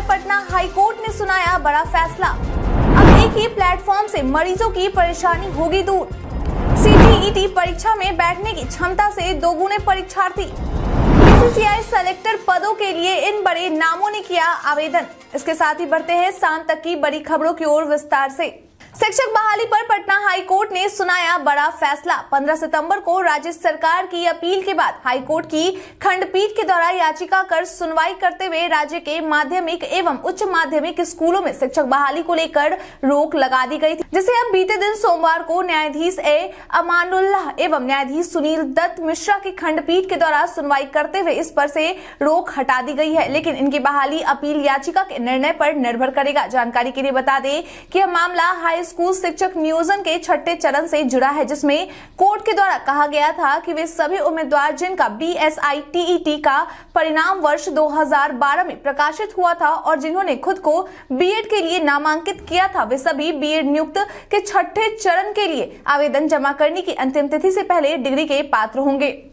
Patna high court ने सुनाया बड़ा फैसला। अब एक ही प्लेटफॉर्म से मरीजों की परेशानी होगी दूर। सीटीईटी परीक्षा में बैठने की क्षमता से दोगुने परीक्षार्थी। बीसीसीआई सेलेक्टर पदों के लिए इन बड़े नामों ने किया आवेदन। इसके साथ ही बढ़ते हैं शाम तक की बड़ी खबरों की ओर विस्तार से। शिक्षक बहाली पर पटना हाईकोर्ट ने सुनाया बड़ा फैसला। 15 सितंबर को राज्य सरकार की अपील के बाद हाईकोर्ट की खंडपीठ के द्वारा याचिका कर सुनवाई करते हुए राज्य के माध्यमिक एवं उच्च माध्यमिक स्कूलों में शिक्षक बहाली को लेकर रोक लगा दी गई थी, जिसे अब बीते दिन सोमवार को न्यायाधीश ए अमानुल्लाह एवं न्यायाधीश सुनील दत्त मिश्रा की खंडपीठ के द्वारा सुनवाई करते हुए इस पर से रोक हटा दी गई है। लेकिन इनकी बहाली अपील याचिका के निर्णय पर निर्भर करेगा। जानकारी के लिए बता दें कि यह मामला हाई स्कूल शिक्षक नियोजन के छठे चरण से जुड़ा है, जिसमें कोर्ट के द्वारा कहा गया था कि वे सभी उम्मीदवार जिनका बीएसआई टीईटी का परिणाम वर्ष 2012 में प्रकाशित हुआ था और जिन्होंने खुद को बीएड के लिए नामांकित किया था, वे सभी बीएड नियुक्त के छठे चरण के लिए आवेदन जमा करने की अंतिम तिथि से पहले डिग्री के पात्र होंगे।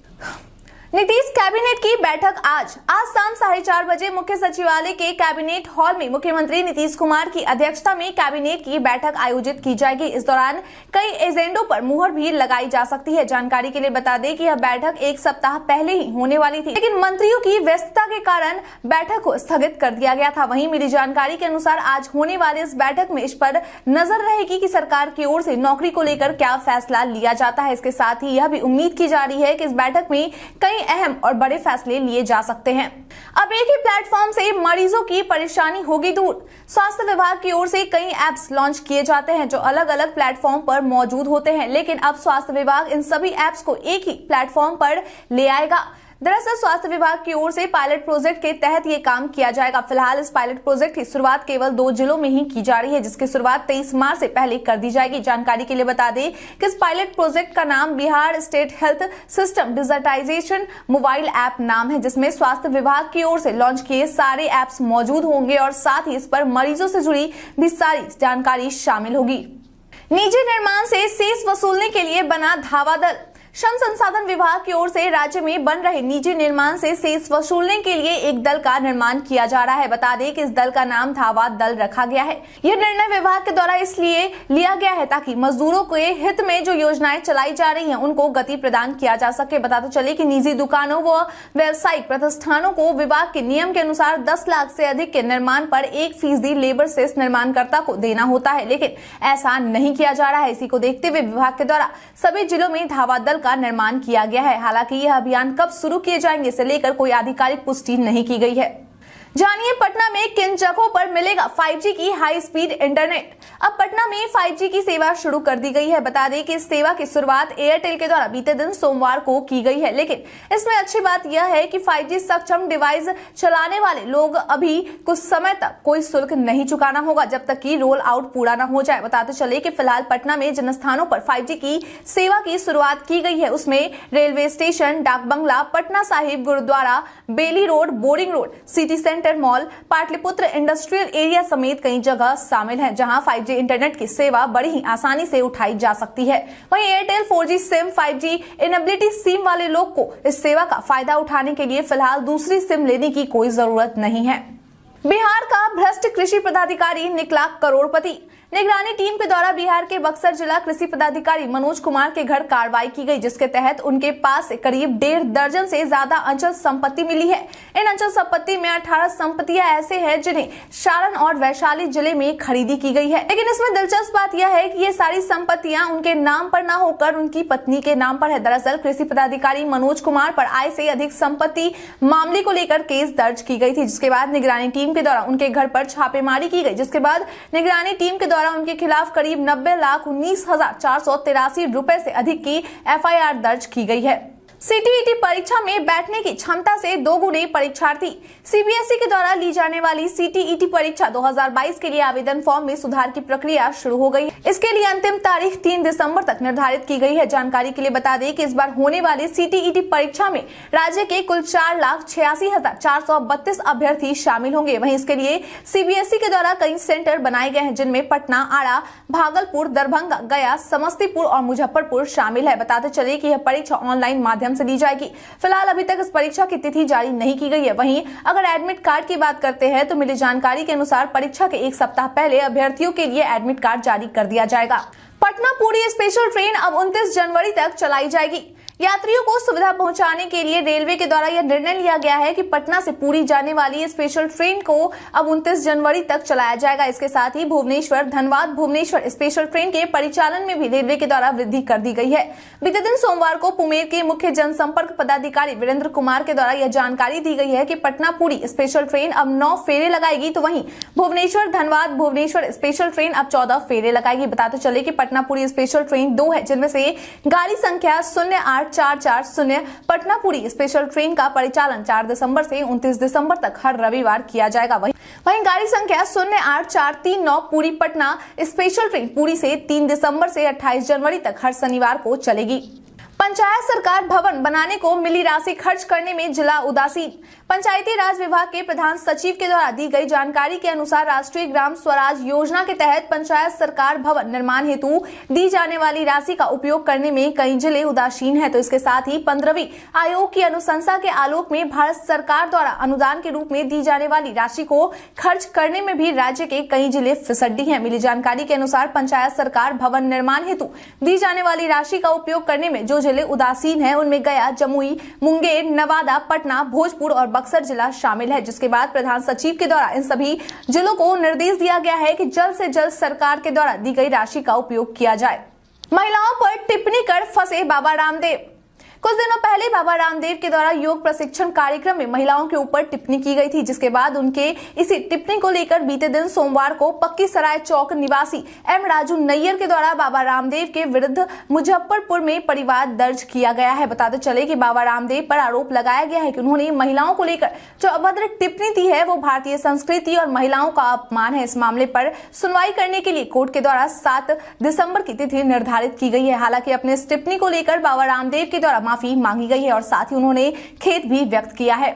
नीतीश कैबिनेट की बैठक आज शाम 4:30 बजे मुख्य सचिवालय के कैबिनेट हॉल में मुख्यमंत्री नीतीश कुमार की अध्यक्षता में कैबिनेट की बैठक आयोजित की जाएगी। इस दौरान कई एजेंडों पर मुहर भी लगाई जा सकती है। जानकारी के लिए बता दें कि यह बैठक एक सप्ताह पहले ही होने वाली थी, लेकिन मंत्रियों की व्यस्तता के कारण बैठक को स्थगित कर दिया गया था। वहीं मिली जानकारी के अनुसार आज होने वाली इस बैठक में इस पर नजर रहेगी कि सरकार की ओर से नौकरी को लेकर क्या फैसला लिया जाता है। इसके साथ ही यह भी उम्मीद की जा रही है कि इस बैठक में कई अहम और बड़े फैसले लिए जा सकते हैं। अब एक ही प्लेटफॉर्म से मरीजों की परेशानी होगी दूर। स्वास्थ्य विभाग की ओर से कई ऐप्स लॉन्च किए जाते हैं जो अलग अलग प्लेटफॉर्म पर मौजूद होते हैं, लेकिन अब स्वास्थ्य विभाग इन सभी ऐप्स को एक ही प्लेटफॉर्म पर ले आएगा। दरअसल स्वास्थ्य विभाग की ओर से पायलट प्रोजेक्ट के तहत ये काम किया जाएगा। फिलहाल इस पायलट प्रोजेक्ट की शुरुआत केवल 2 जिलों में ही की जा रही है, जिसकी शुरुआत 23 मार्च से पहले कर दी जाएगी। जानकारी के लिए बता दें कि इस पायलट प्रोजेक्ट का नाम Bihar state health system digitisation mobile app नाम है, जिसमें स्वास्थ्य विभाग की ओर से लॉन्च किए सारे ऐप्स मौजूद होंगे और साथ ही इस पर मरीजों से जुड़ी भी सारी जानकारी शामिल होगी। निजी निर्माण से सेस वसूलने के लिए बना धावा दल। श्रम संसाधन विभाग की ओर से राज्य में बन रहे निजी निर्माण से सेस वसूलने के लिए एक दल का निर्माण किया जा रहा है। बता दें कि इस दल का नाम धावा दल रखा गया है। यह निर्णय विभाग के द्वारा इसलिए लिया गया है ताकि मजदूरों के हित में जो योजनाएं चलाई जा रही हैं उनको गति प्रदान किया जा सके। बताते चले कि निजी दुकानों व व्यावसायिक प्रतिष्ठानों को विभाग के नियम के अनुसार 10 लाख से अधिक के निर्माण पर 1% लेबर सेस निर्माणकर्ता को देना होता है, लेकिन ऐसा नहीं किया जा रहा है। इसी को देखते हुए विभाग के द्वारा सभी जिलों में धावा दल का निर्माण किया गया है। हालांकि यह अभियान कब शुरू किए जाएंगे इसे लेकर कोई आधिकारिक पुष्टि नहीं की गई है। जानिए पटना में किन जगहों पर मिलेगा 5G की हाई स्पीड इंटरनेट। अब पटना में 5G की सेवा शुरू कर दी गई है। बता दें कि इस सेवा की शुरुआत एयरटेल के द्वारा बीते दिन सोमवार को की गई है, लेकिन इसमें अच्छी बात यह है कि 5G सक्षम डिवाइस चलाने वाले लोग अभी कुछ समय तक कोई शुल्क नहीं चुकाना होगा जब तक कि रोल आउट पूरा न हो जाए। बताते चले कि फिलहाल पटना में जिन स्थानों पर 5G की सेवा की शुरुआत की गई है उसमें railway station, dak bungalow, Patna Sahib gurdwara, Bailey road, boring road, city centre mall, Pataliputra industrial area समेत कई जगह शामिल हैं, जहां 5G इंटरनेट की सेवा बड़ी ही आसानी से उठाई जा सकती है। वहीं Airtel 4G SIM 5G inability SIM वाले लोग को इस सेवा का फायदा उठाने के लिए फिलहाल दूसरी सिम लेने की कोई जरूरत नहीं है। बिहार का भ्रष्ट कृषि पदाधिकारी निकला करोड़पति। निगरानी टीम के द्वारा बिहार के बक्सर जिला कृषि पदाधिकारी मनोज कुमार के घर कार्रवाई की गई, जिसके तहत उनके पास से करीब 1.5 दर्जन से ज्यादा अचल संपत्ति मिली है। इन अचल संपत्ति में 18 संपत्तियां ऐसे हैं जिन्हें सारण और वैशाली जिले में खरीदी की गई है। लेकिन इसमें दिलचस्प बात यह है कि ये सारी संपत्तियां उनके नाम पर न होकर उनकी पत्नी के नाम पर है। दरअसल कृषि पदाधिकारी मनोज कुमार पर आय से अधिक संपत्ति मामले को लेकर केस दर्ज की गई थी, जिसके बाद निगरानी टीम के द्वारा उनके घर पर छापेमारी की गई, जिसके बाद निगरानी टीम के द्वारा उनके खिलाफ करीब 90,19,483 रुपए से अधिक की एफआईआर दर्ज की गई है। सीटीईटी परीक्षा में बैठने की क्षमता से दोगुने परीक्षार्थी। सीबीएसई के द्वारा ली जाने वाली सीटीईटी परीक्षा 2022 के लिए आवेदन फॉर्म में सुधार की प्रक्रिया शुरू हो गई। इसके लिए अंतिम तारीख 3 दिसंबर तक निर्धारित की गई है। जानकारी के लिए बता दें कि इस बार होने वाली सीटीईटी परीक्षा में राज्य के कुल 4,86,432 अभ्यर्थी शामिल होंगे। वहीं इसके लिए सीबीएसई के द्वारा कई सेंटर बनाए गए हैं, जिनमें पटना, आरा, भागलपुर, दरभंगा, गया, समस्तीपुर और मुजफ्फरपुर शामिल है। बताते चले कि यह परीक्षा ऑनलाइन माध्यम से ली जाएगी। फिलहाल अभी तक इस परीक्षा की तिथि जारी नहीं की गई है। वहीं अगर एडमिट कार्ड की बात करते हैं तो मिली जानकारी के अनुसार परीक्षा के एक सप्ताह पहले अभ्यर्थियों के लिए एडमिट कार्ड जारी कर दिया जाएगा। पटना पुरी स्पेशल ट्रेन अब 29 जनवरी तक चलाई जाएगी। यात्रियों को सुविधा पहुंचाने के लिए रेलवे के द्वारा यह निर्णय लिया गया है कि पटना से पुरी जाने वाली स्पेशल ट्रेन को अब 29 जनवरी तक चलाया जाएगा। इसके साथ ही भुवनेश्वर धनबाद भुवनेश्वर स्पेशल ट्रेन के परिचालन में भी रेलवे के द्वारा वृद्धि कर दी गई है। बीते दिन सोमवार को पुमेर के मुख्य जनसंपर्क पदाधिकारी वीरेंद्र कुमार के द्वारा यह जानकारी दी गई है कि पटना पुरी स्पेशल ट्रेन अब 9 फेरे लगाएगी, तो वहीं भुवनेश्वर धनबाद भुवनेश्वर स्पेशल ट्रेन अब 14 फेरे लगाएगी। बताते चले कि पटना पुरी स्पेशल ट्रेन 2 है, जिनमें से गाड़ी संख्या 084440 पटना पुरी स्पेशल ट्रेन का परिचालन 4 दिसंबर से 29 दिसंबर तक हर रविवार किया जाएगा। वहीं गाड़ी संख्या 08439 पुरी पटना स्पेशल ट्रेन पुरी से 3 दिसंबर से 28 जनवरी तक हर शनिवार को चलेगी। पंचायत सरकार भवन बनाने को मिली राशि खर्च करने में जिला उदासीन। पंचायती राज विभाग के प्रधान सचिव के द्वारा दी गई जानकारी के अनुसार राष्ट्रीय ग्राम स्वराज योजना के तहत पंचायत सरकार भवन निर्माण हेतु दी जाने वाली राशि का उपयोग करने में कई जिले उदासीन हैं। तो इसके साथ ही 15वीं आयोग की अनुशंसा के आलोक में भारत सरकार द्वारा अनुदान के रूप में दी जाने वाली राशि को खर्च करने में भी राज्य के कई जिले फिसड्डी हैं। मिली जानकारी के अनुसार पंचायत सरकार भवन निर्माण हेतु दी जाने वाली राशि का उपयोग करने में जो जिले उदासीन हैं उनमें गया, जमुई, मुंगेर, नवादा, पटना, भोजपुर और बक्सर जिला शामिल है। जिसके बाद प्रधान सचिव के द्वारा इन सभी जिलों को निर्देश दिया गया है कि जल्द से जल्द सरकार के द्वारा दी गई राशि का उपयोग किया जाए। महिलाओं पर टिप्पणी कर फंसे बाबा रामदेव। कुछ दिनों पहले बाबा रामदेव के द्वारा योग प्रशिक्षण कार्यक्रम में महिलाओं के ऊपर टिप्पणी की गई थी, जिसके बाद उनके इसी टिप्पणी को लेकर बीते दिन सोमवार को पक्की सराय चौक निवासी एम राजू नैयर के द्वारा बाबा रामदेव के विरुद्ध मुजफ्फरपुर में परिवाद दर्ज किया गया है। बताते चले कि बाबा रामदेव पर आरोप लगाया गया है कि उन्होंने महिलाओं को लेकर जो अभद्र टिप्पणी दी है वो भारतीय संस्कृति और महिलाओं का अपमान है। इस मामले पर सुनवाई करने के लिए कोर्ट के द्वारा 7 दिसंबर की तिथि निर्धारित की गई है। हालांकि अपने इस टिप्पणी को लेकर बाबा रामदेव के द्वारा माफी मांगी गई है और साथ ही उन्होंने खेद भी व्यक्त किया है।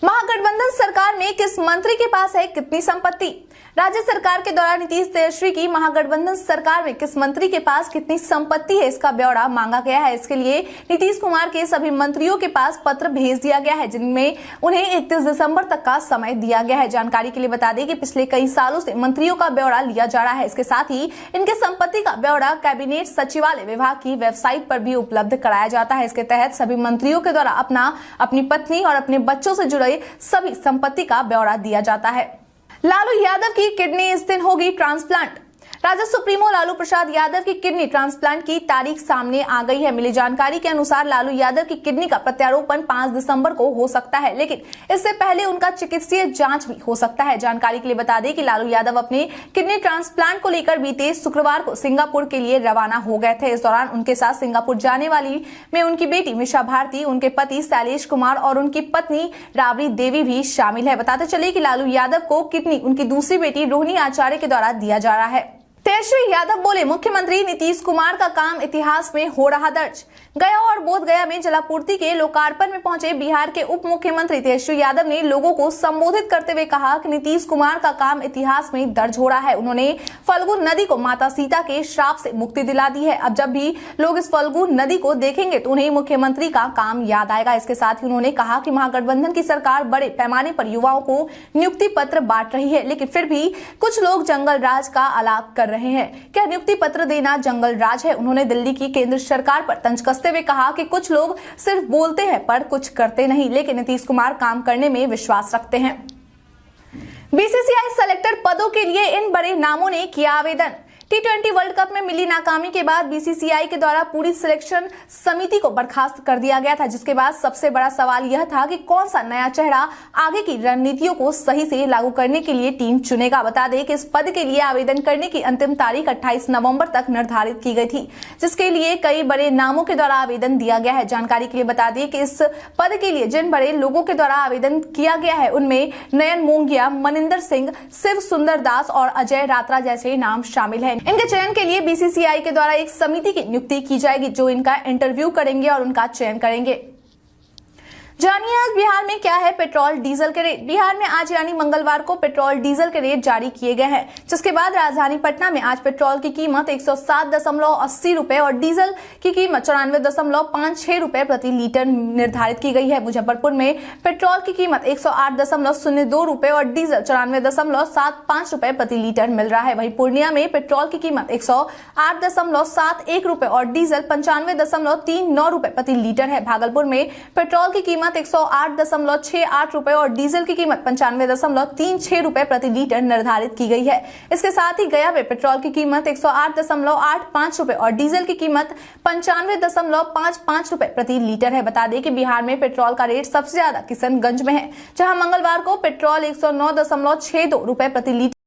महागठबंधन सरकार में किस मंत्री के पास है कितनी संपत्ति। राज्य सरकार के द्वारा नीतीश तेजस्वी की महागठबंधन सरकार में किस मंत्री के पास कितनी संपत्ति है इसका ब्यौरा मांगा गया है। इसके लिए नीतीश कुमार के सभी मंत्रियों के पास पत्र भेज दिया गया है, जिनमें उन्हें 31 दिसंबर तक का समय दिया गया है। जानकारी के लिए बता दें कि पिछले कई सालों से मंत्रियों का ब्यौरा लिया जा रहा है। इसके साथ ही इनके संपत्ति का ब्यौरा कैबिनेट सचिवालय विभाग की वेबसाइट पर भी उपलब्ध कराया जाता है। इसके तहत सभी मंत्रियों के द्वारा अपनी पत्नी और अपने बच्चों से जुड़े सभी संपत्ति का ब्यौरा दिया जाता है। लालू यादव की किडनी इस दिन होगी ट्रांसप्लांट। राजद सुप्रीमो लालू प्रसाद यादव की किडनी ट्रांसप्लांट की तारीख सामने आ गई है। मिली जानकारी के अनुसार लालू यादव की किडनी का प्रत्यारोपण 5 दिसंबर को हो सकता है, लेकिन इससे पहले उनका चिकित्सीय जांच भी हो सकता है। जानकारी के लिए बता दें कि लालू यादव अपने किडनी ट्रांसप्लांट को लेकर बीते शुक्रवार को सिंगापुर के लिए रवाना हो गए थे। इस दौरान उनके साथ सिंगापुर जाने वाली में उनकी बेटी मिशा भारती, उनके पति शैलेश कुमार और उनकी पत्नी राबड़ी देवी भी शामिल है। बताते चले कि लालू यादव को किडनी उनकी दूसरी बेटी रोहिणी आचार्य के द्वारा दिया जा रहा है। तेजस्वी यादव बोले, मुख्यमंत्री नीतीश कुमार का काम इतिहास में हो रहा दर्ज। गया और बोधगया में जलापूर्ति के लोकार्पण में पहुंचे बिहार के उप मुख्यमंत्री तेजस्वी यादव ने लोगों को संबोधित करते हुए कहा कि नीतीश कुमार का काम इतिहास में दर्ज हो रहा है। उन्होंने फल्गु नदी को माता सीता के श्राप से मुक्ति दिला दी है। अब जब भी लोग इस फल्गु नदी को देखेंगे तो उन्हें मुख्यमंत्री का काम याद आएगा। इसके साथ ही उन्होंने कहा कि महागठबंधन की सरकार बड़े पैमाने पर युवाओं को नियुक्ति पत्र बांट रही है, लेकिन फिर भी कुछ लोग जंगल राज का आलाप कर रहे हैं। क्या नियुक्ति पत्र देना जंगल राज है? उन्होंने दिल्ली की केंद्र सरकार पर तंज कसते हुए कहा कि कुछ लोग सिर्फ बोलते हैं पर कुछ करते नहीं, लेकिन नीतीश कुमार काम करने में विश्वास रखते हैं। बीसीसीआई सेलेक्टर पदों के लिए इन बड़े नामों ने किया आवेदन। T20 वर्ल्ड कप में मिली नाकामी के बाद बीसीसीआई के द्वारा पूरी सिलेक्शन समिति को बर्खास्त कर दिया गया था, जिसके बाद सबसे बड़ा सवाल यह था कि कौन सा नया चेहरा आगे की रणनीतियों को सही से लागू करने के लिए टीम चुनेगा। बता दें कि इस पद के लिए आवेदन करने की अंतिम तारीख 28 नवंबर तक निर्धारित की गई थी, जिसके लिए कई बड़े नामों के द्वारा आवेदन दिया गया है। जानकारी के लिए बता दें कि इस पद के लिए जिन बड़े लोगों के द्वारा आवेदन किया गया है उनमें नयन मोंगिया, मनिंदर सिंह, शिव सुंदर दास और अजय रात्रा जैसे नाम शामिल हैं। इनके चयन के लिए बीसीसीआई के द्वारा एक समिति की नियुक्ति की जाएगी, जो इनका इंटरव्यू करेंगे और उनका चयन करेंगे। जानिए आज बिहार में क्या है पेट्रोल डीजल के रेट। बिहार में आज यानी मंगलवार को पेट्रोल डीजल के रेट जारी किए गए हैं, जिसके बाद राजधानी पटना में आज पेट्रोल की कीमत 107.80 रुपए और डीजल की कीमत 94.56 रुपए प्रति लीटर निर्धारित की गई है। मुजफ्फरपुर में पेट्रोल की कीमत 108.02 रुपए और डीजल 94.75 रुपए प्रति लीटर मिल रहा है। वहीं पूर्णिया में पेट्रोल की कीमत 108.71 रुपए और डीजल 95.39 रुपए प्रति लीटर है। भागलपुर में पेट्रोल की कीमत 108.68 रुपए और डीजल की कीमत 95.36 रुपए प्रति लीटर निर्धारित की गई है। इसके साथ ही गया में पेट्रोल की कीमत 108.85 रुपए और डीजल की कीमत 95.55 रुपए प्रति लीटर है। बता दें कि बिहार में पेट्रोल का रेट सबसे ज्यादा किशनगंज में है, जहां मंगलवार को पेट्रोल 109.62 रुपए प्रति लीटर